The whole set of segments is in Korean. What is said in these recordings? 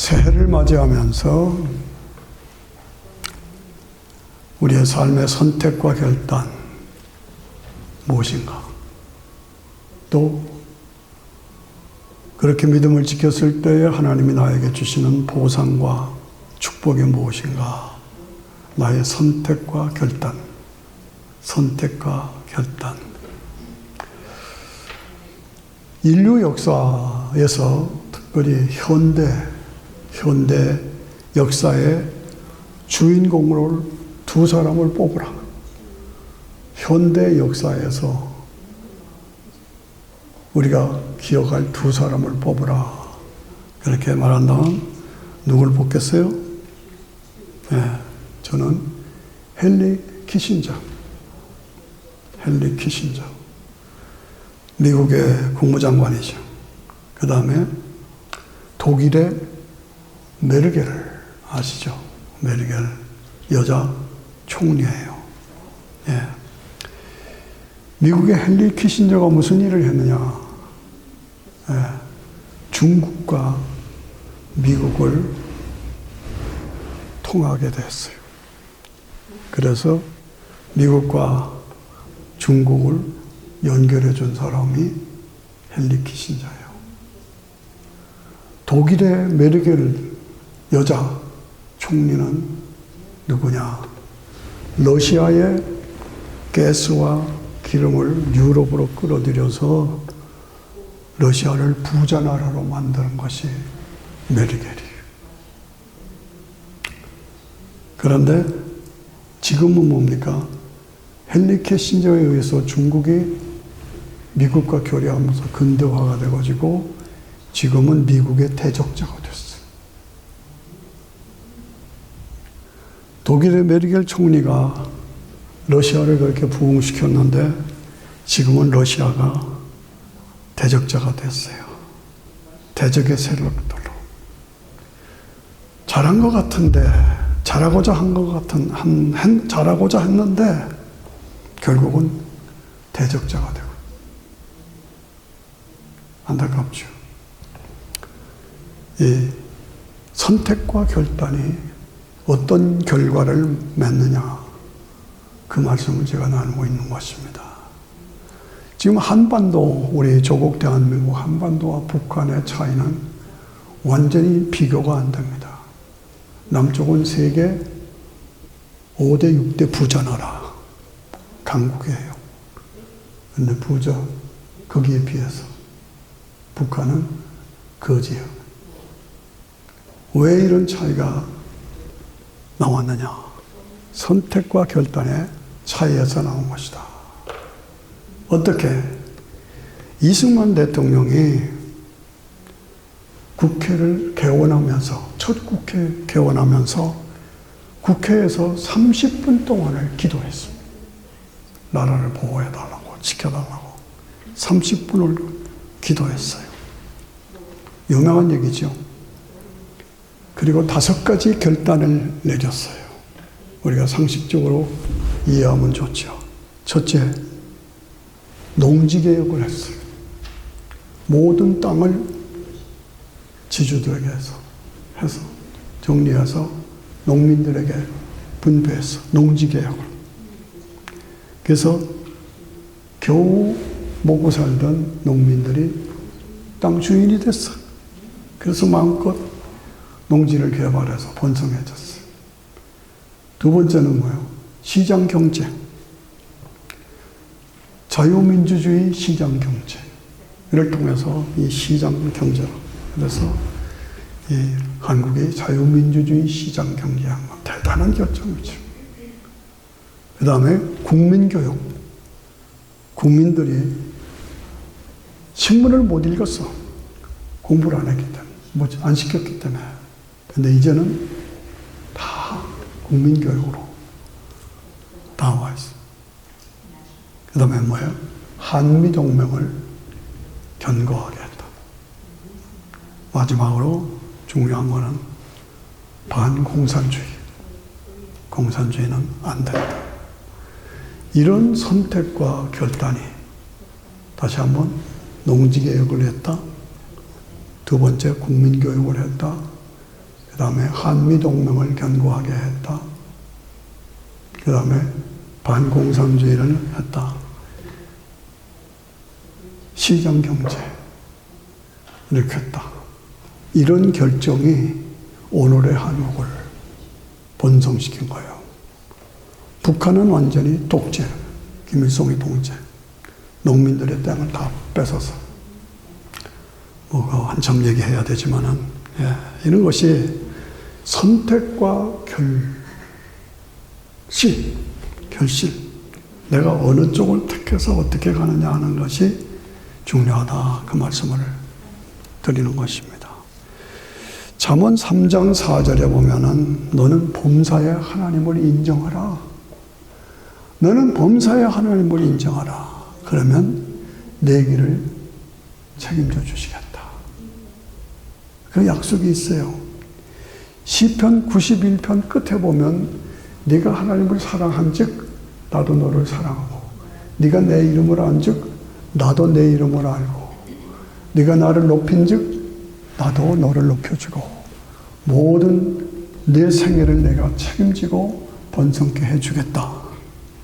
새해를 맞이하면서 우리의 삶의 선택과 결단 무엇인가? 또 그렇게 믿음을 지켰을 때에 하나님이 나에게 주시는 보상과 축복이 무엇인가? 나의 선택과 결단. 선택과 결단. 인류 역사에서 특별히 현대 역사의 주인공으로 두 사람을 뽑으라. 현대 역사에서 우리가 기억할 두 사람을 뽑으라. 그렇게 말한다면 누굴 뽑겠어요? 네, 저는 헨리 키신저. 미국의 국무장관이죠. 그 다음에 독일의 메르겔 아시죠? 메르겔 여자 총리예요. 예. 미국의 헨리 키신저가 무슨 일을 했느냐? 예. 중국과 미국을 통하게 됐어요. 그래서 미국과 중국을 연결해 준 사람이 헨리 키신저예요. 독일의 메르겔 여자 총리는 누구냐? 러시아의 가스와 기름을 유럽으로 끌어들여서 러시아를 부자 나라로 만드는 것이 메르겔이에요. 그런데 지금은 뭡니까? 헨리 키신저에 의해서 중국이 미국과 교류하면서 근대화가 돼가지고 지금은 미국의 대적자가 됐어요. 독일의 메르겔 총리가 러시아를 그렇게 부흥시켰는데 지금은 러시아가 대적자가 됐어요. 대적의 세력들로. 잘한 것 같은데, 잘하고자 했는데 결국은 대적자가 되고. 안타깝죠. 이 선택과 결단이 어떤 결과를 맺느냐, 그 말씀을 제가 나누고 있는 것입니다. 지금 한반도, 우리 조국 대한민국 한반도와 북한의 차이는 완전히 비교가 안 됩니다. 남쪽은 세계 5대, 6대 부자 나라, 강국이에요. 근데 거기에 비해서 북한은 거지예요. 왜 이런 차이가 나왔느냐? 선택과 결단의 차이에서 나온 것이다. 어떻게? 이승만 대통령이 국회를 개원하면서, 첫 국회 개원하면서 국회에서 30분 동안을 기도했습니다. 나라를 보호해달라고, 지켜달라고 30분을 기도했어요. 유명한 얘기죠. 그리고 5가지 결단을 내렸어요. 우리가 상식적으로 이해하면 좋죠. 첫째, 농지개혁을 했어요. 모든 땅을 지주들에게 해서 정리해서 농민들에게 분배해서 농지개혁을. 그래서 겨우 먹고 살던 농민들이 땅 주인이 됐어. 그래서 마음껏 농지를 개발해서 번성해졌어요. 두 번째는 뭐예요? 시장 경제. 자유민주주의 시장 경제를 통해서 이 시장 경제로. 그래서 이 한국의 자유민주주의 시장 경제한 건 대단한 결정이죠. 그 다음에 국민교육. 국민들이 신문을 못 읽었어. 공부를 안 했기 때문에. 안 시켰기 때문에. 근데 이제는 다 국민교육으로 나와 있어. 그 다음에 뭐예요? 한미동맹을 견고하게 했다. 마지막으로 중요한 거는 반공산주의. 공산주의는 안 된다. 이런 선택과 결단이 다시 한번 농지개혁을 했다. 두 번째 국민교육을 했다. 그 다음에 한미동맹을 견고하게 했다. 그 다음에 반공산주의를 했다. 시장경제 이렇게 했다. 이런 결정이 오늘의 한국을 번성시킨 거예요. 북한은 완전히 독재, 김일성의 독재, 농민들의 땅을 다 뺏어서 뭐가 한참 얘기해야 되지만은 이런 것이 선택과 결실, 내가 어느 쪽을 택해서 어떻게 가느냐 하는 것이 중요하다. 그 말씀을 드리는 것입니다. 잠언 3장 4절에 보면은 너는 범사의 하나님을 인정하라. 너는 범사의 하나님을 인정하라. 그러면 내 길을 책임져 주시겠다. 그 약속이 있어요. 시편 91편 끝에 보면 네가 하나님을 사랑한즉 나도 너를 사랑하고 네가 내 이름을 안즉 나도 내 이름을 알고 네가 나를 높인즉 나도 너를 높여주고 모든 내 생애를 내가 책임지고 번성케 해주겠다.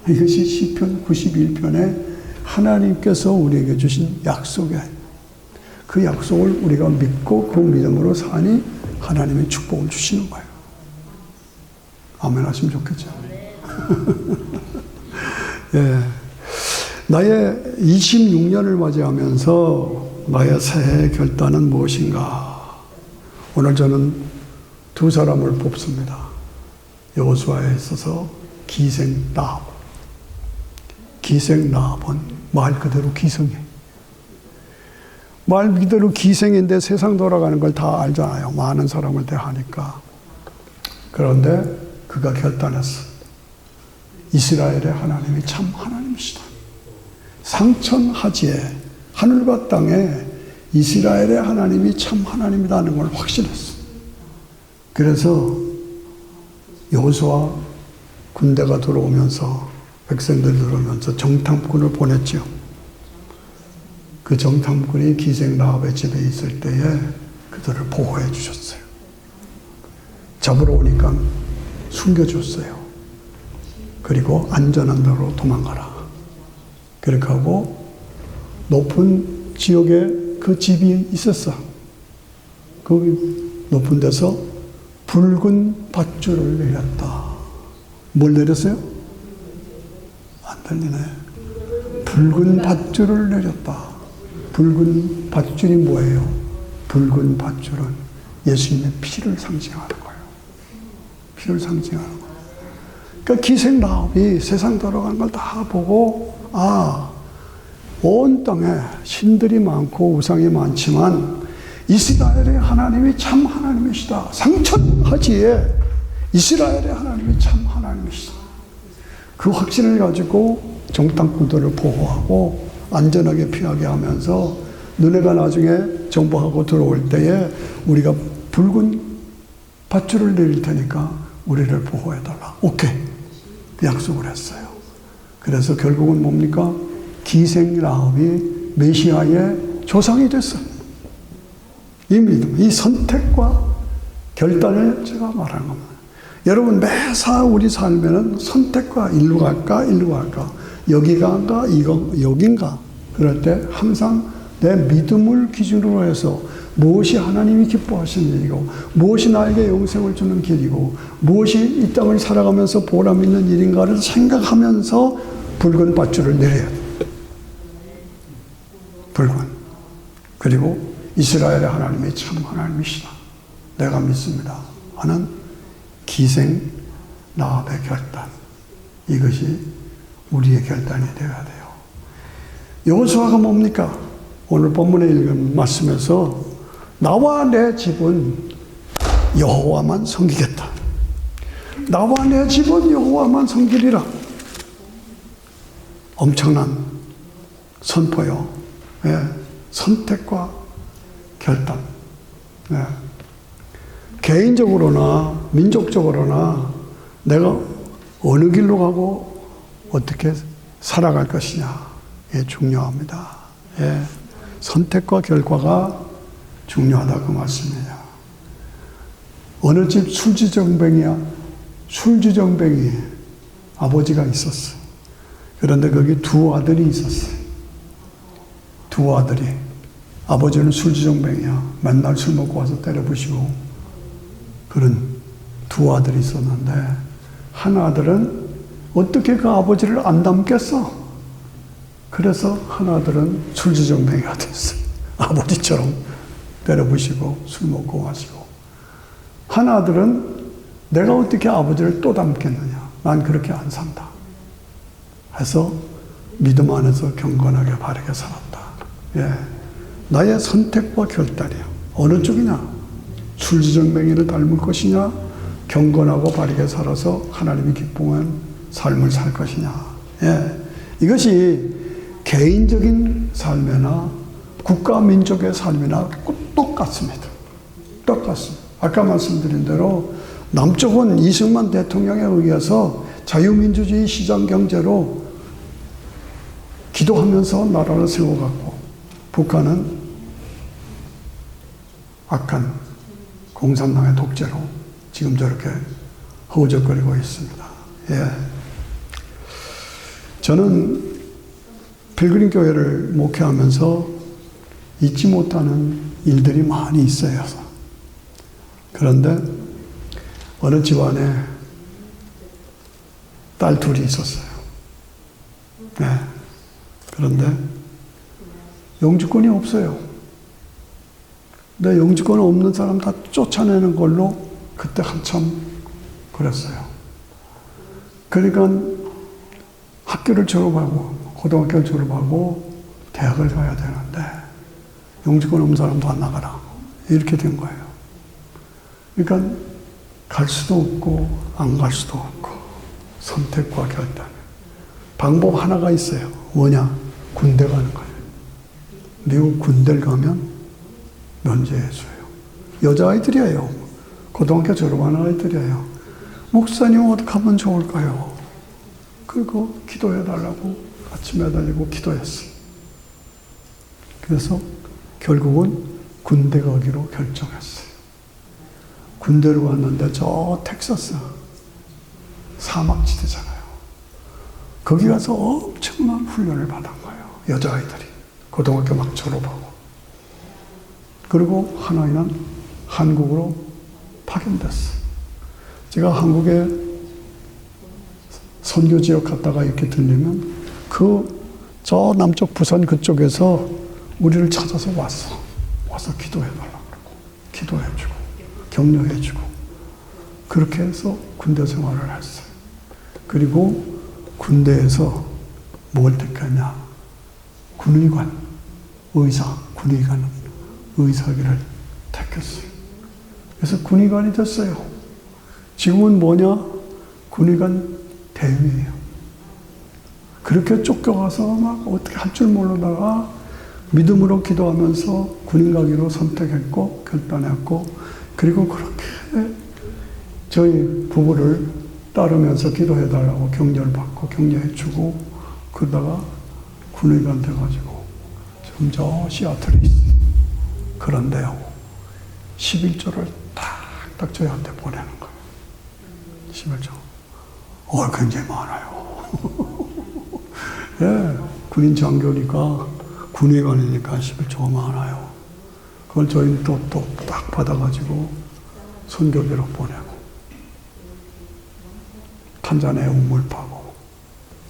이것이 시편 91편에 하나님께서 우리에게 주신 약속이에요. 그 약속을 우리가 믿고 그 믿음으로 사니 하나님의 축복을 주시는 거예요. 아멘 하시면 좋겠죠. 예. 나의 26년을 맞이하면서 나의 새해 결단은 무엇인가? 오늘 저는 두 사람을 뽑습니다. 여호수아에 있어서 기생라합. 기생라합은 말 그대로 기생이에요. 말 그대로 기생인데 세상 돌아가는 걸 다 알잖아요. 많은 사람을 대하니까. 그런데 그가 결단했어. 이스라엘의 하나님이 참 하나님이시다. 상천하지에 하늘과 땅에 이스라엘의 하나님이 참 하나님이라는 걸 확신했어. 그래서 여호수아 군대가 들어오면서 백성들 들어오면서 정탐꾼을 보냈죠. 그 정탐꾼이 기생라합의 집에 있을 때에 그들을 보호해 주셨어요. 잡으러 오니까 숨겨줬어요. 그리고 안전한 데로 도망가라. 그렇게 하고 높은 지역에 그 집이 있었어. 그 높은 데서 붉은 밧줄을 내렸다. 뭘 내렸어요? 안 들리네. 붉은 밧줄을 내렸다. 붉은 밧줄이 뭐예요? 붉은 밧줄은 예수님의 피를 상징하는 거예요. 피를 상징하는 거예요. 그러니까 기생라합이 세상 돌아가는 걸 다 보고 온 땅에 신들이 많고 우상이 많지만 이스라엘의 하나님이 참 하나님이시다. 상천하지에 이스라엘의 하나님이 참 하나님이시다. 그 확신을 가지고 정탐꾼들을 보호하고 안전하게 피하게 하면서 너네가 나중에 정복하고 들어올 때에 우리가 붉은 밧줄을 내릴 테니까 우리를 보호해달라. 오케이. 그 약속을 했어요. 그래서 결국은 뭡니까? 기생라합이 메시아의 조상이 됐어요. 이 믿음, 이 선택과 결단을 제가 말하는 겁니다. 여러분 매사 우리 삶에는 선택과 일로 갈까 여기 갈까 여긴가 그럴 때 항상 내 믿음을 기준으로 해서 무엇이 하나님이 기뻐하시는 일이고 무엇이 나에게 영생을 주는 길이고 무엇이 이 땅을 살아가면서 보람 있는 일인가를 생각하면서 붉은 밧줄을 내려야 돼. 붉은. 그리고 이스라엘의 하나님이 참 하나님이시다. 내가 믿습니다. 하는 기생라합의 결단. 이것이 우리의 결단이 되어야 돼요. 여호수아가 뭡니까? 오늘 본문에 읽은 말씀에서 나와 내 집은 여호와만 섬기겠다. 나와 내 집은 여호와만 섬기리라. 엄청난 선포요. 예, 선택과 결단. 예. 개인적으로나 민족적으로나 내가 어느 길로 가고 어떻게 살아갈 것이냐. 예, 중요합니다. 예, 선택과 결과가 중요하다 그 말씀이에요. 어느 집 술주정뱅이야. 술주정뱅이 아버지가 있었어. 그런데 거기 두 아들이 있었어요. 두 아들이. 아버지는 술주정뱅이야. 맨날 술 먹고 와서 때려부시고. 그런 두 아들이 있었는데, 한 아들은 어떻게 그 아버지를 안 닮겠어? 그래서 한 아들은 술주정뱅이가 됐어요. 아버지처럼 때려부시고 술 먹고 마시고. 한 아들은 내가 어떻게 아버지를 또 닮겠느냐. 난 그렇게 안 산다. 해서 믿음 안에서 경건하게 바르게 살았다. 예. 나의 선택과 결단이야. 어느 쪽이냐? 술주정뱅이를 닮을 것이냐? 경건하고 바르게 살아서 하나님이 기뻐하는 삶을 살 것이냐? 예. 이것이 개인적인 삶이나 국가 민족의 삶이나 똑같습니다. 똑같습니다. 아까 말씀드린 대로 남쪽은 이승만 대통령에 의해서 자유민주주의 시장경제로 기도하면서 나라를 세워갔고, 북한은 악한 공산당의 독재로 지금 저렇게 허우적거리고 있습니다. 예. 저는 필그림 교회를 목회하면서 잊지 못하는 일들이 많이 있어요. 그런데 어느 집안에 딸 둘이 있었어요. 네. 그런데 영주권이 없어요. 근데 영주권 없는 사람 다 쫓아내는 걸로 그때 한참 그랬어요. 그러니까 학교를 졸업하고 고등학교를 졸업하고 대학을 가야 되는데 영주권 없는 사람도 안 나가라. 이렇게 된 거예요. 그러니까 갈 수도 없고 안 갈 수도 없고 선택과 결단. 방법 하나가 있어요. 뭐냐? 군대 가는 거예요. 미국 군대를 가면 면제해줘요. 여자아이들이에요. 고등학교 졸업하는 아이들이에요. 목사님 어떻게 하면 좋을까요? 그리고 기도해달라고 같이 매달리고 기도했어요. 그래서 결국은 군대 가기로 결정했어요. 군대를 왔는데 저 텍사스 사막지대잖아요. 거기 가서 엄청난 훈련을 받은 거예요. 여자아이들이. 고등학교 막 졸업하고. 그리고 하나이는 한국으로 파견됐어요. 제가 한국에 선교 지역 갔다가 이렇게 들리면 저 남쪽 부산 그쪽에서 우리를 찾아서 왔어. 와서 기도해달라고 그러고 기도해주고 격려해주고 그렇게 해서 군대 생활을 했어요. 그리고 군대에서 뭘 택했냐? 군의관, 의사, 군의관, 의사기를 택했어요. 그래서 군의관이 됐어요. 지금은 뭐냐? 군의관 대위예요. 그렇게 쫓겨가서 막 어떻게 할 줄 모르다가 믿음으로 기도하면서 군인 가기로 선택했고 결단했고 그리고 그렇게 저희 부부를 따르면서 기도해달라고 격려를 받고 격려해주고 그러다가 군의관 돼가지고 지금 저 시애틀에 있어요. 그런데요 11조를 딱딱 저희한테 보내는 거예요. 11조. 굉장히 많아요. 예, 군인 장교니까 군의관이니까 11조가 많아요. 그걸 저희는 또 딱 받아가지고 선교비로 보내고 탄자니아에 우물 파고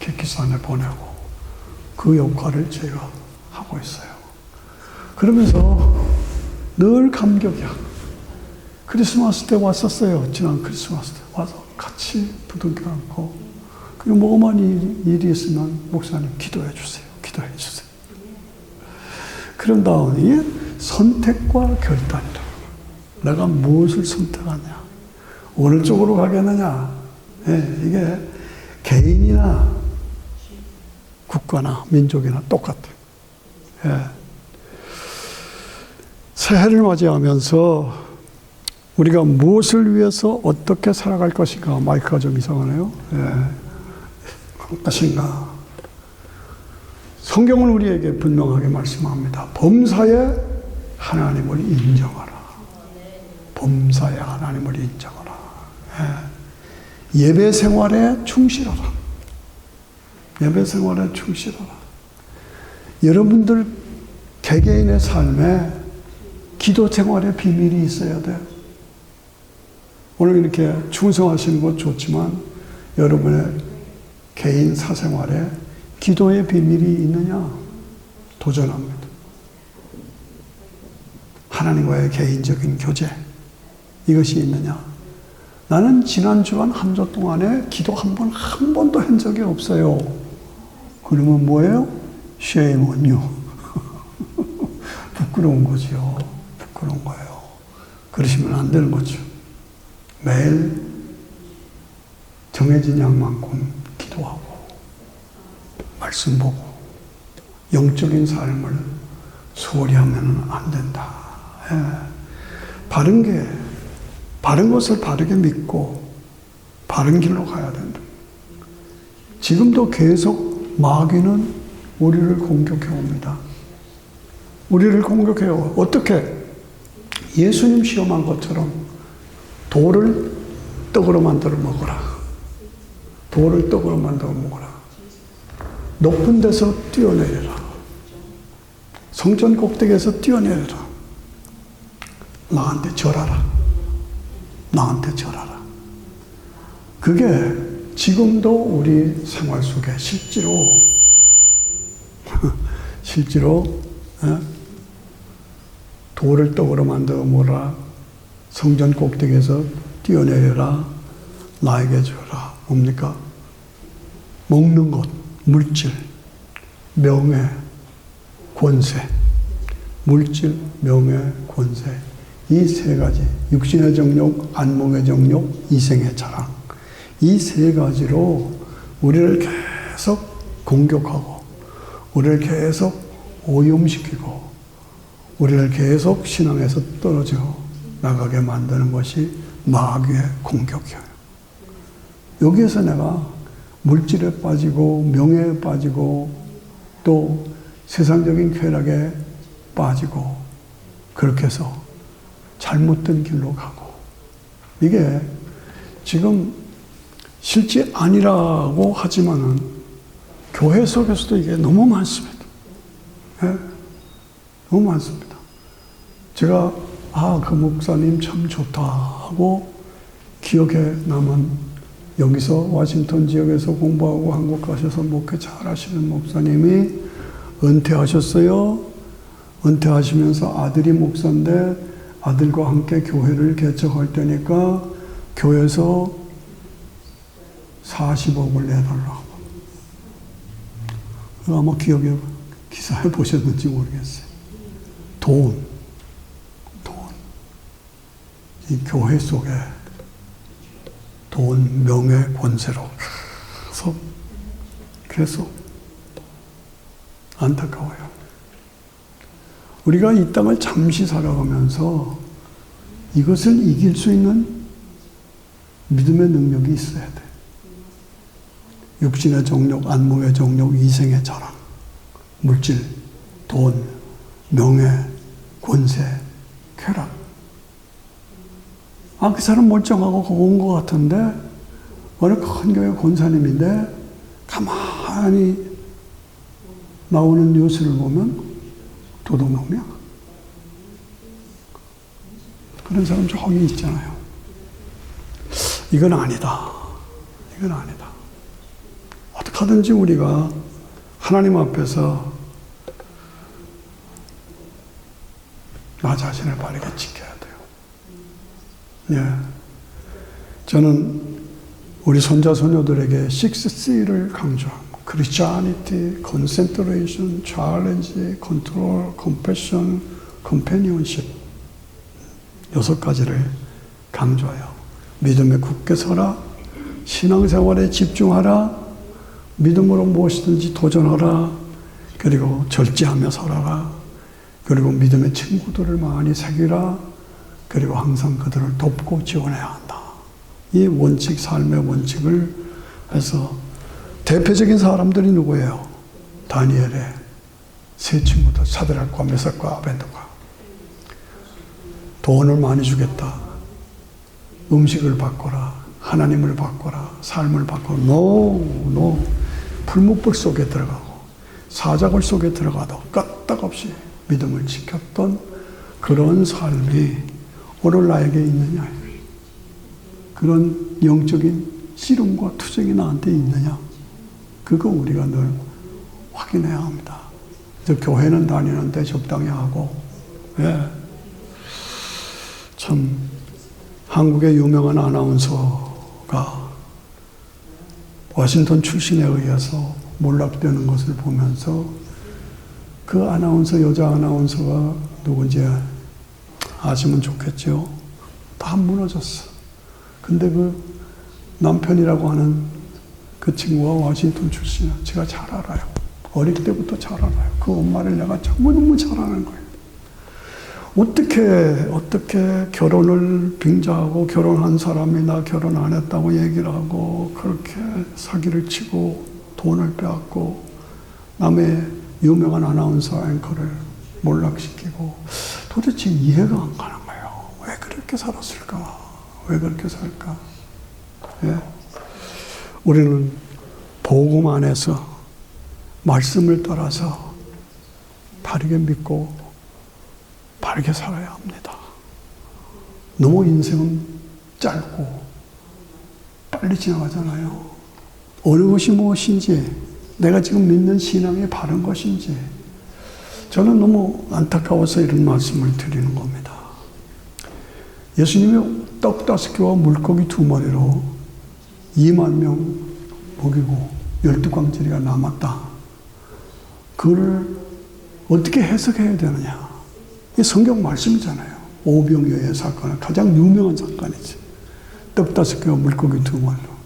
키키산에 보내고 그 역할을 제가 하고 있어요. 그러면서 늘 감격이야. 크리스마스 때 왔었어요. 지난 크리스마스 때 와서 같이 부둥켜 안고 그리고 뭐만 일이 있으면 목사님 기도해 주세요. 기도해 주세요. 그런 다음에 선택과 결단이다. 내가 무엇을 선택하냐? 어느 쪽으로 가겠느냐? 예, 이게 개인이나 국가나 민족이나 똑같아요. 예. 새해를 맞이하면서 우리가 무엇을 위해서 어떻게 살아갈 것인가? 마이크가 좀 이상하네요. 예. 것인가? 성경은 우리에게 분명하게 말씀합니다. 범사에 하나님을 인정하라. 범사에 하나님을 인정하라. 예배 생활에 충실하라. 예배 생활에 충실하라. 여러분들 개개인의 삶에 기도 생활의 비밀이 있어야 돼요. 오늘 이렇게 충성하시는 것 좋지만 여러분의 개인 사생활에 기도의 비밀이 있느냐? 도전합니다. 하나님과의 개인적인 교제, 이것이 있느냐? 나는 지난 주간 한 주 동안에 기도 한 번도 한 적이 없어요. 그러면 뭐예요? Shame on you. 부끄러운 거지요. 부끄러운 거예요. 그러시면 안 되는 거죠. 매일 정해진 양만큼 기도하고 말씀 보고 영적인 삶을 소홀히 하면 안 된다. 바른 것을 바르게 믿고 바른 길로 가야 된다. 지금도 계속 마귀는 우리를 공격해 옵니다. 우리를 공격해요. 어떻게? 예수님 시험한 것처럼 돌을 떡으로 만들어 먹어라. 돌을 떡으로 만들어 먹어라. 높은 데서 뛰어내려라. 성전 꼭대기에서 뛰어내려라. 나한테 절하라. 나한테 절하라. 그게 지금도 우리 생활 속에 실제로 돌을 떡으로 만들어 먹어라. 성전 꼭대기에서 뛰어내려라. 나에게 주라. 뭡니까? 먹는 것, 물질, 명예, 권세. 물질, 명예, 권세. 이 세 가지. 육신의 정욕, 안목의 정욕, 이생의 자랑. 이 세 가지로 우리를 계속 공격하고, 우리를 계속 오염시키고, 우리를 계속 신앙에서 떨어져 나가게 만드는 것이 마귀의 공격이에요. 여기에서 내가 물질에 빠지고 명예에 빠지고 또 세상적인 쾌락에 빠지고 그렇게 해서 잘못된 길로 가고, 이게 지금 실제 아니라고 하지만은 교회 속에서도 이게 너무 많습니다. 너무 많습니다. 제가 그 목사님 참 좋다 하고 기억에 남은, 여기서 워싱턴 지역에서 공부하고 한국 가셔서 목회 잘 하시는 목사님이 은퇴하셨어요. 은퇴하시면서 아들이 목사인데 아들과 함께 교회를 개척할 때니까 교회에서 40억을 내달라고. 아마 기억에 기사에 보셨는지 모르겠어요. 돈. 이 교회 속에 돈, 명예, 권세로 계속 안타까워요. 우리가 이 땅을 잠시 살아가면서 이것을 이길 수 있는 믿음의 능력이 있어야 돼. 육신의 정욕, 안목의 정욕, 이생의 자랑, 물질, 돈, 명예, 권세, 쾌락. 그 사람 멀쩡하고 고운 것 같은데 어느 큰 교회 권사님인데 가만히 나오는 뉴스를 보면 도둑놈이야. 그런 사람 저기 있잖아요. 이건 아니다. 이건 아니다. 어떻게 하든지 우리가 하나님 앞에서 나 자신을 바르게 지켜야 돼요. 저는 우리 손자 손녀들에게 6C를 강조합니다. Christianity, Concentration, Challenge, Control, Compassion, Companionship. 6가지를 강조해요. 믿음에 굳게 서라. 신앙생활에 집중하라. 믿음으로 무엇이든지 도전하라. 그리고 절제하며 살아라. 그리고 믿음의 친구들을 많이 사귀라. 그리고 항상 그들을 돕고 지원해야 한다. 이 원칙, 삶의 원칙을 해서 대표적인 사람들이 누구예요? 다니엘의 세 친구들, 사드락과 메삭과 아벤느고. 돈을 많이 주겠다. 음식을 바꿔라, 하나님을 바꿔라, 삶을 바꿔라. No. 풀무불 속에 들어가고 사자굴 속에 들어가도 끄떡없이 믿음을 지켰던 그런 삶이 오늘 나에게 있느냐. 그런 영적인 씨름과 투쟁이 나한테 있느냐. 그거 우리가 늘 확인해야 합니다. 교회는 다니는데 적당히 하고, 참 한국의 유명한 아나운서가 워싱턴 출신에 의해서 몰락되는 것을 보면서 그 아나운서, 여자 아나운서가 누군지 아시면 좋겠죠. 다 무너졌어. 근데 그 남편이라고 하는 그 친구가 워싱턴 출신이야. 제가 잘 알아요. 어릴 때부터 잘 알아요. 그 엄마를 내가 너무 잘 아는 거예요. 어떻게 결혼을 빙자하고 결혼한 사람이 나 결혼 안 했다고 얘기를 하고 그렇게 사기를 치고 돈을 빼앗고 남의 유명한 아나운서 앵커를 몰락시키고 도대체 이해가 안 가는 거예요. 왜 그렇게 살았을까? 왜 그렇게 살까? 우리는 복음 안에서 말씀을 따라서 바르게 믿고 바르게 살아야 합니다. 너무 인생은 짧고 빨리 지나가잖아요. 어느 것이 무엇인지, 내가 지금 믿는 신앙이 바른 것인지, 저는 너무 안타까워서 이런 말씀을 드리는 겁니다. 예수님이 떡 5개와 물고기 2마리로 2만 명 먹이고 12광짜리가 남았다. 그걸 어떻게 해석해야 되느냐. 이 성경 말씀이잖아요. 오병이어의 사건은 가장 유명한 사건이지. 떡 5개와 물고기 2마리로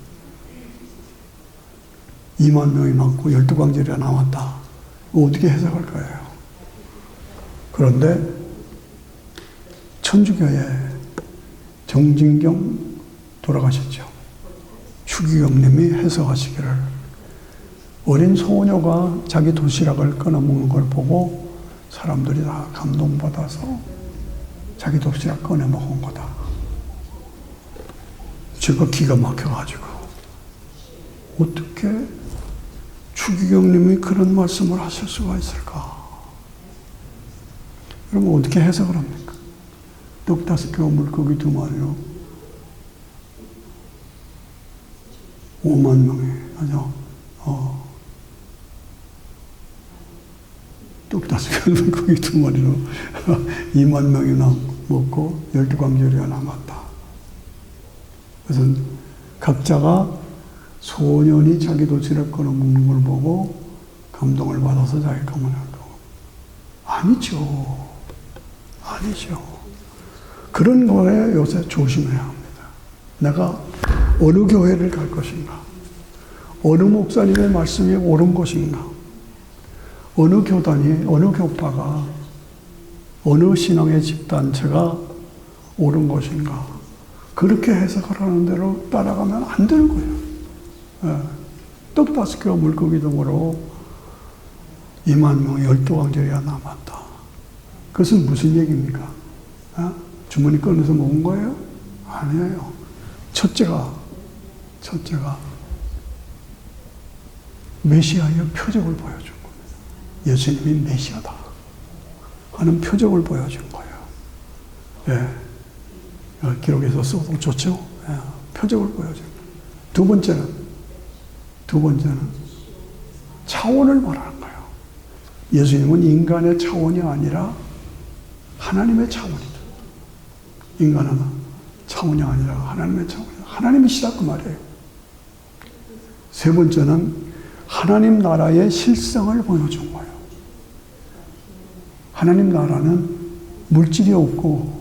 2만 명이 남고 12광짜리가 남았다. 어떻게 해석할 거예요? 그런데 천주교의 정진경 돌아가셨죠. 추기경님이 해석하시기를 어린 소녀가 자기 도시락을 꺼내먹는 걸 보고 사람들이 다 감동받아서 자기 도시락 꺼내먹은 거다. 제가 기가 막혀가지고 어떻게 추기경님이 그런 말씀을 하실 수가 있을까? 그러면 어떻게 해석을 합니까? 떡 5개와 물고기 2마리로 5만 명이, 떡 5개와 물고기 2마리로 2만 명이 먹고 12광짜리가 남았다. 그래서 각자가 소년이 자기 도시락 꺼내 먹는 걸 보고 감동을 받아서 자기가 먹는 거. 아니죠. 그런 거에 요새 조심해야 합니다. 내가 어느 교회를 갈 것인가? 어느 목사님의 말씀이 옳은 것인가? 어느 교단이, 어느 교파가, 어느 신앙의 집단체가 옳은 것인가? 그렇게 해석을 하는 대로 따라가면 안 되는 거예요. 떡 5개와 물고기 등으로 2만 명의 12광짜리가 남았다. 그것은 무슨 얘기입니까? 주머니 꺼내서 먹은 거예요? 아니에요. 첫째가 메시아의 표적을 보여준 겁니다. 예수님이 메시아다 하는 표적을 보여준 거예요. 기록에서 써도 좋죠? 표적을 보여준 거예요. 두 번째는 차원을 말하는 거예요. 예수님은 인간의 차원이 아니라 하나님의 차원이다. 인간은 차원이 아니라 하나님의 차원이다. 하나님이시다 그 말이에요. 세 번째는 하나님 나라의 실상을 보여준 거예요. 하나님 나라는 물질이 없고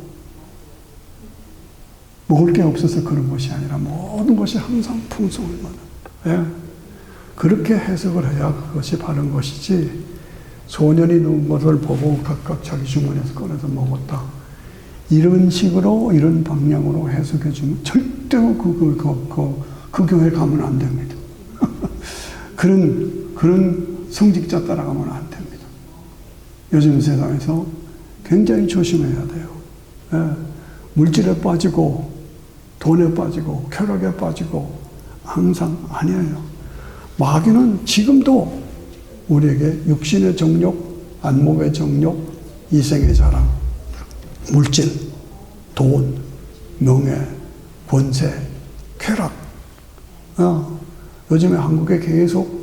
먹을 게 없어서 그런 것이 아니라 모든 것이 항상 풍성을 받는. 그렇게 해석을 해야 그것이 바른 것이지, 소년이 누운 것을 보고 각각 자기 주머니에서 꺼내서 먹었다, 이런 식으로 이런 방향으로 해석해 주면 절대로 그 교회 가면 안 됩니다. 그런 성직자 따라가면 안 됩니다. 요즘 세상에서 굉장히 조심해야 돼요. 물질에 빠지고 돈에 빠지고 쾌락에 빠지고 항상 아니에요. 마귀는 지금도 우리에게 육신의 정욕, 안목의 정욕, 이생의 자랑, 물질, 돈, 명예, 권세, 쾌락. 요즘에 한국에 계속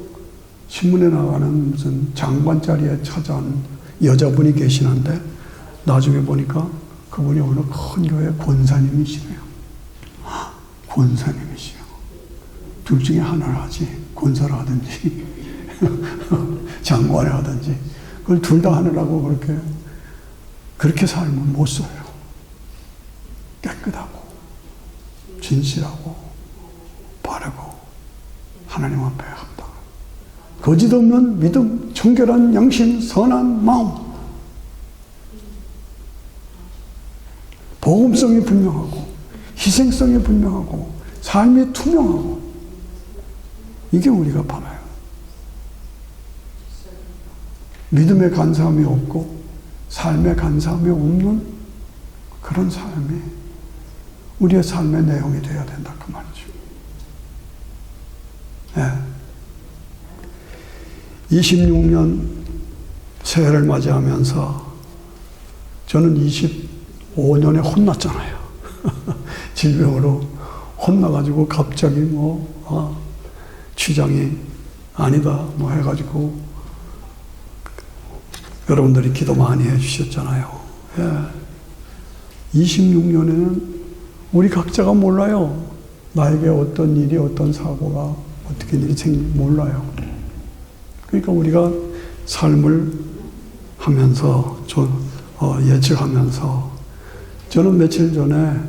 신문에 나가는 무슨 장관 자리에 찾아온 여자분이 계시는데 나중에 보니까 그분이 어느 큰 교회 권사님이시래요. 권사님이시요. 둘 중에 하나를 하지. 권사를 하든지 장관을 하든지. 그걸 둘 다 하느라고 그렇게 삶을 못 써요. 깨끗하고 진실하고 바르고 하나님 앞에 합당. 거짓 없는 믿음, 청결한 양심, 선한 마음. 복음성이 분명하고 희생성이 분명하고 삶이 투명하고 이게 우리가 바라요. 믿음의 간사함이 없고 삶의 간사함이 없는 그런 삶이 우리의 삶의 내용이 되어야 된다 그 말이죠. 네. 26년 새해를 맞이하면서 저는 25년에 혼났잖아요. 질병으로 혼나가지고 갑자기 취장이 아니다 해가지고 여러분들이 기도 많이 해주셨잖아요. 예. 26년에는 우리 각자가 몰라요. 나에게 어떤 일이 어떤 사고가 어떻게 일이 생길지 몰라요. 그러니까 우리가 삶을 하면서 예측하면서 저는 며칠 전에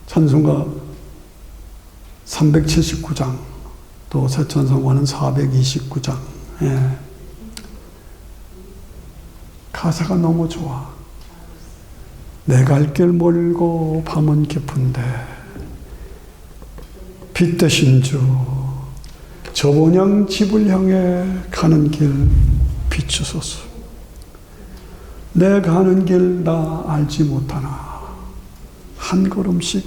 찬송가 379장 또 새천성가는 429장 가사가 너무 좋아. 내 갈 길 멀고 밤은 깊은데 빛 대신 주 저 본향 집을 향해 가는 길 비추소서. 내 가는 길 나 알지 못하나 한 걸음씩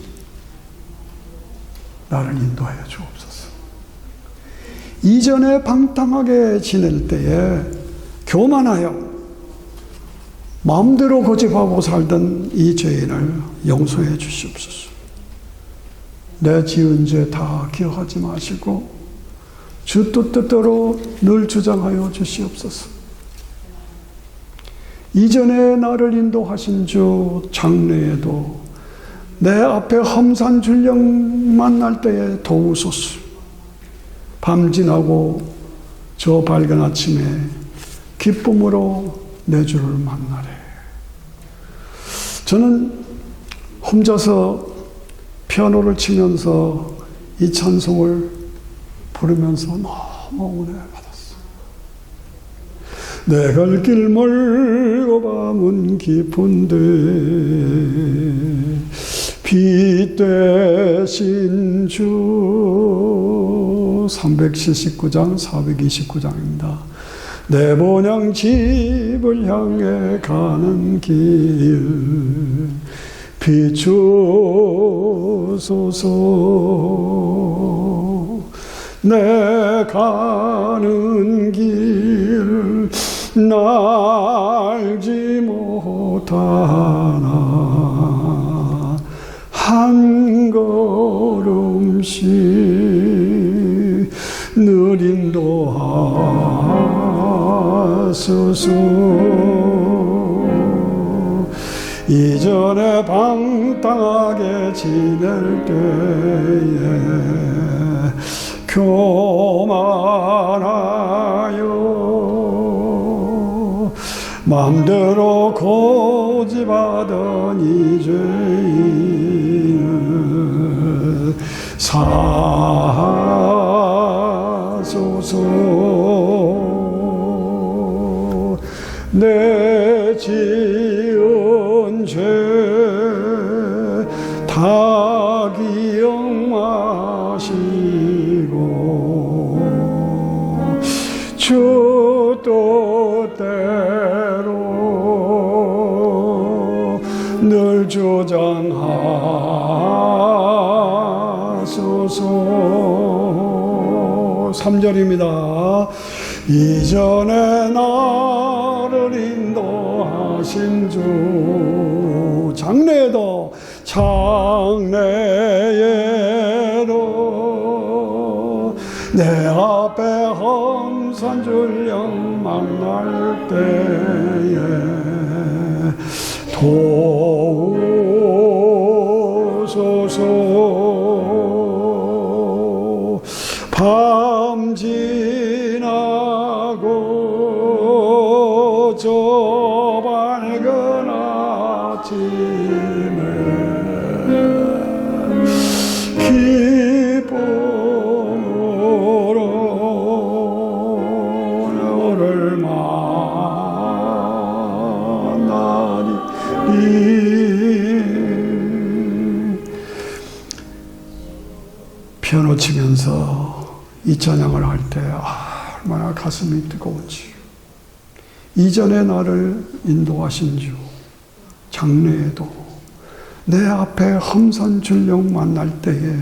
나를 인도하여 주옵소서. 이전에 방탕하게 지낼 때에 교만하여 마음대로 고집하고 살던 이 죄인을 용서해 주시옵소서. 내 지은 죄 다 기억하지 마시고 주 뜻대로 늘 주장하여 주시옵소서. 이전에 나를 인도하신 주 장래에도 내 앞에 험산 줄령 만날 때에 도우소서. 밤 지나고 저 밝은 아침에 기쁨으로 내 주를 만나래. 저는 혼자서 피아노를 치면서 이 찬송을 부르면서 너무 은혜 받았어. 내 갈 길 멀고 밤은 깊은데 빛 대신 주 379장 429장입니다. 내 본향 집을 향해 가는 길 비추소서. 내 가는 길 알지 못하나 한 걸음씩 늘 인도하소서. 이전에 방탕하게 지낼 때에 교만하여 맘대로 고집하던 이 죄인을 사소서. 내 지은 죄 다 기억 마시고 주 뜻대로 늘 주장하여 인도하소서. 3절입니다. 이전에 나를 인도하신 주 장래에도 내 앞에 험산줄령 만날 때에 도우소서. 밤 지나고 저 밝은 아침에 기쁨으로 너를 만나리. 피아노 치면서 이 찬양을 할 때 얼마나 가슴이 뜨거운지. 이전에 나를 인도하신 주 장래에도 내 앞에 험산줄령 만날 때에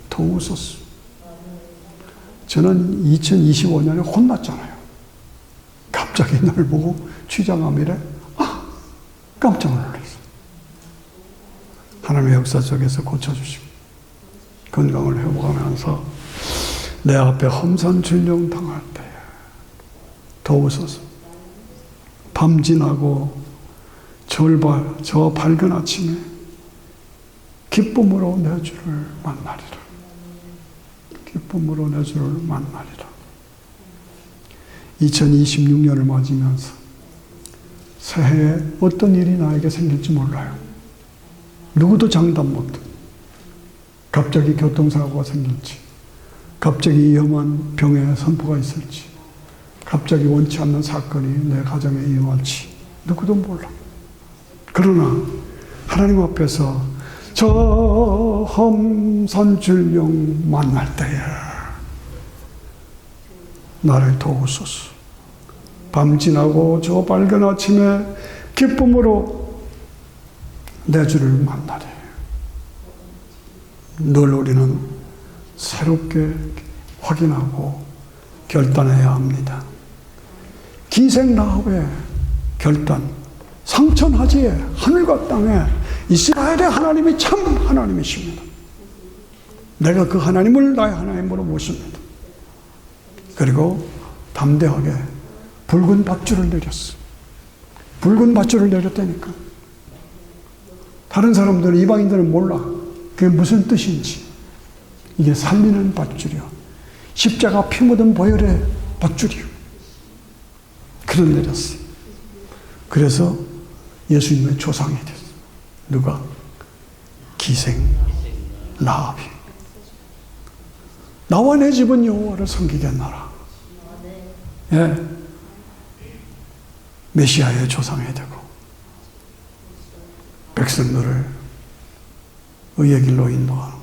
도우소서. 저는 2025년에 혼났잖아요. 갑자기 날 보고 취장함이래. 깜짝 놀랐어요. 하나님의 역사 속에서 고쳐주시고 건강을 회복하면서 내 앞에 험산줄령 당할 때에 도우소서. 밤 지나고 저 밝은 아침에 기쁨으로 내 주를 만나리라. 기쁨으로 내 주를 만나리라. 2026년을 맞으면서 새해에 어떤 일이 나에게 생길지 몰라요. 누구도 장담 못해. 갑자기 교통사고가 생길지, 갑자기 위험한 병의 선포가 있을지, 갑자기 원치 않는 사건이 내 가정에 임할지 누구도 몰라. 그러나 하나님 앞에서 저 험산줄령 만날 때에 나를 도우소서. 밤 지나고 저 밝은 아침에 기쁨으로 내 주를 만나리. 늘 우리는 새롭게 확인하고 결단해야 합니다. 기생 라합의 결단, 상천하지에 하늘과 땅에 이스라엘의 하나님이 참 하나님이십니다. 내가 그 하나님을 나의 하나님으로 모십니다. 그리고 담대하게 붉은 밧줄을 내렸어. 붉은 밧줄을 내렸다니까. 다른 사람들은, 이방인들은 몰라. 그게 무슨 뜻인지. 이게 살리는 밧줄이야. 십자가 피 묻은 보혈의 밧줄이요. 그를 내렸어. 그래서 예수님의 조상이 됐어. 누가? 기생 라합이. 나와 내 집은 여호와를 섬기겠노라. 예. 메시아의 조상이 되고 백성들을 의의 길로 인도하는.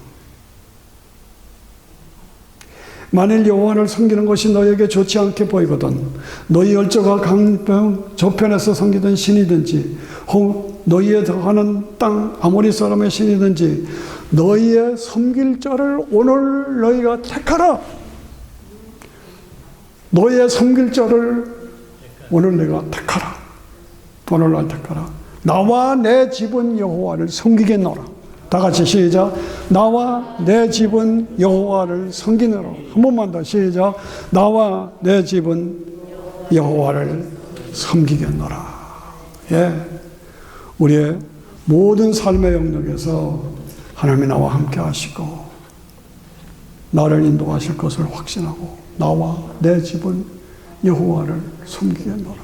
만일 여호와를 섬기는 것이 너에게 좋지 않게 보이거든 너희 열조가 강변 저편에서 섬기던 신이든지 혹 너희에 더하는 땅 아모리 사람의 신이든지 너희의 섬길 자를 오늘 너희가 택하라. 너희의 섬길 자를 오늘 내가 택하라. 오늘날 택하라. 나와 내 집은 여호와를 섬기겠노라. 다 같이 시작. 나와 내 집은 여호와를 섬기노라. 한 번만 더 시작. 나와 내 집은 여호와를 섬기겠노라. 예, 우리의 모든 삶의 영역에서 하나님이 나와 함께 하시고 나를 인도하실 것을 확신하고 나와 내 집은 여호와를 섬기겠노라.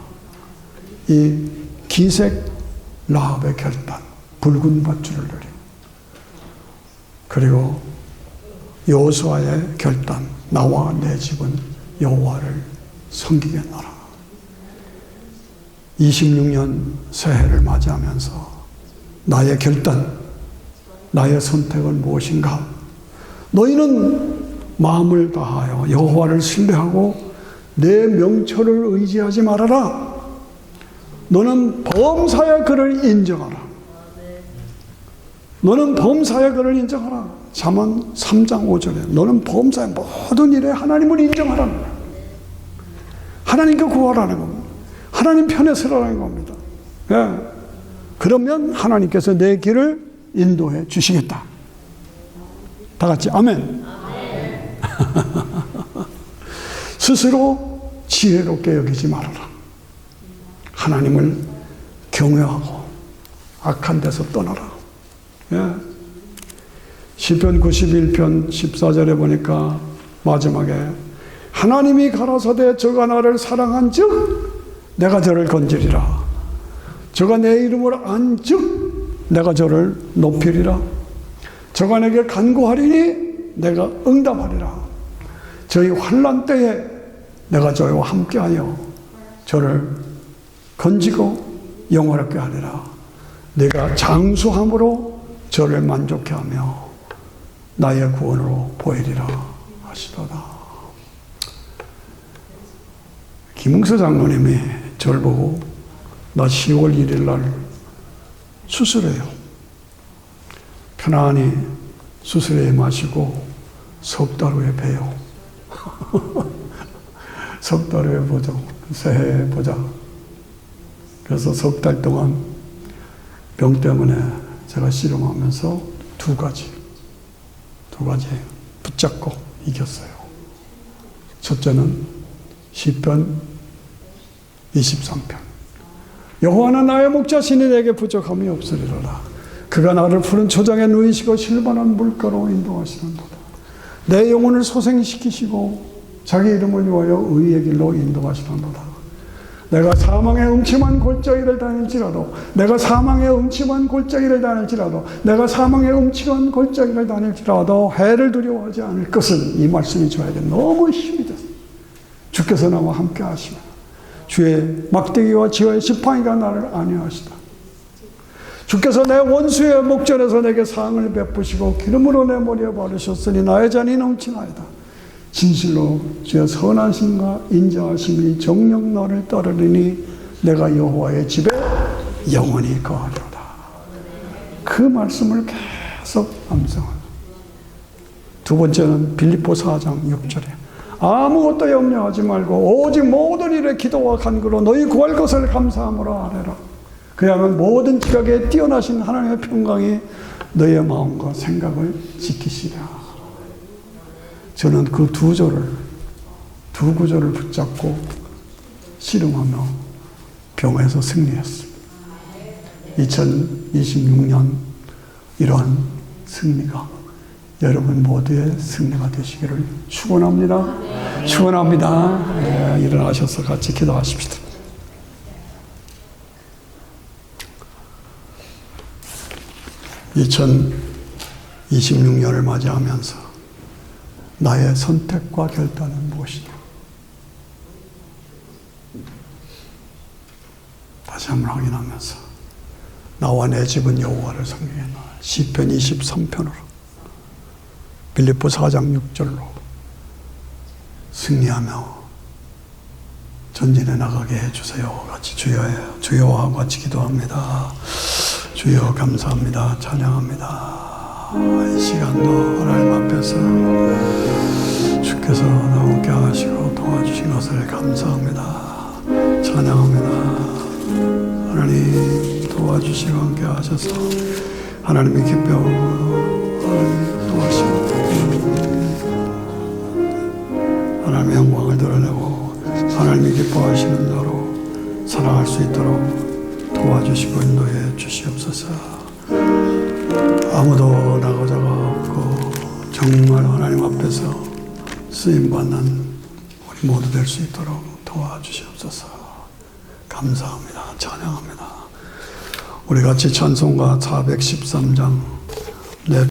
이 기색 라합의 결단, 붉은 밧줄을 내리고 그리고 여호수아의 결단, 나와 내 집은 여호와를 섬기겠노라. 26년 새해를 맞이하면서 나의 결단, 나의 선택은 무엇인가? 너희는 마음을 다하여 여호와를 신뢰하고 내 명철을 의지하지 말아라. 너는 범사의 그를 인정하라. 너는 범사의 그를 인정하라. 잠언 3장 5절에 너는 범사의 모든 일에 하나님을 인정하라는 거야. 하나님께 구하라는 겁니다. 하나님 편에 서라는 겁니다. 예. 그러면 하나님께서 내 길을 인도해 주시겠다. 다 같이 아멘. 스스로 지혜롭게 여기지 말아라. 하나님을 경외하고 악한 데서 떠나라. 예. 시편 91편 14절에 보니까 마지막에 하나님이 가라사대 저가 나를 사랑한 즉 내가 저를 건지리라. 저가 내 이름을 안 즉 내가 저를 높이리라. 저가 내게 간구하리니 내가 응답하리라. 저희 환난 때에 내가 저와 함께하여 저를 건지고 영원하게 하리라. 내가 장수함으로 저를 만족해 하며 나의 구원으로 보이리라 하시도다. 김웅서 장로님이 저를 보고 나 10월 1일 날 수술해요. 편안히 수술에 마시고 석 달 후에 봬요. 석 달 후에 보자. 새해 보자. 그래서 석 달 동안 병 때문에 제가 씨름하면서 두 가지 붙잡고 이겼어요. 첫째는 시편 23편. 여호와는 나의 목자시니 내게 부족함이 없으리로다. 그가 나를 푸른 초장에 누이시고 실반한 물가로 인도하시는도다. 내 영혼을 소생시키시고 자기 이름을 위하여 의의 길로 인도하시는도다. 내가 사망의 음침한 골짜기를 다닐지라도 내가 사망의 음침한 골짜기를 다닐지라도 해를 두려워하지 않을 것은 이 말씀이 저에게 너무 힘이 됐어요. 주께서 나와 함께 하시면 주의 막대기와 지혜의 지팡이가 나를 안위하시다. 주께서 내 원수의 목전에서 내게 상을 베푸시고 기름으로 내 머리에 바르셨으니 나의 잔이 넘치나이다. 진실로 주의 선하심과 인자하심이 정녕 너를 따르리니 내가 여호와의 집에 영원히 거하리로다. 그 말씀을 계속 암송하고, 두 번째는 빌립보 4장 6절에 아무것도 염려하지 말고 오직 모든 일에 기도와 간구로 너희 구할 것을 감사함으로 아뢰라. 그야말로 모든 지각에 뛰어나신 하나님의 평강이 너의 마음과 생각을 지키시랴. 저는 그 두 구절을 붙잡고 씨름하며 병에서 승리했습니다. 2026년 이러한 승리가 여러분 모두의 승리가 되시기를 축원합니다. 축원합니다. 네, 일어나셔서 같이 기도하십시다. (2026년을) 맞이하면서 나의 선택과 결단은 무엇이냐? 다시 한번 확인하면서 나와 내 집은 여호와를 섬기겠노라. 시편 23편으로 빌립보 4장 6절로 승리하며 전진해 나가게 해주세요. 같이 주여 하고 같이 기도합니다. 주여 감사합니다. 찬양합니다. 이 시간도 하나님 앞에서 주께서 함께 하시고 도와주신 것을 감사합니다. 찬양합니다. 하나님 도와주시고 함께 하셔서 하나님의 기뻐 도와주시고 하나님의 영광을 드러내고 하나님이 기뻐하시는 대로 살아갈 수 있도록 도와주시고 인도해 주시옵소서. 아무도 나고자가 없고 정말 하나님 앞에서 쓰임받는 우리 모두 될 수 있도록 도와주시옵소서. 감사합니다. 찬양합니다. 우리 같이 찬송가 413장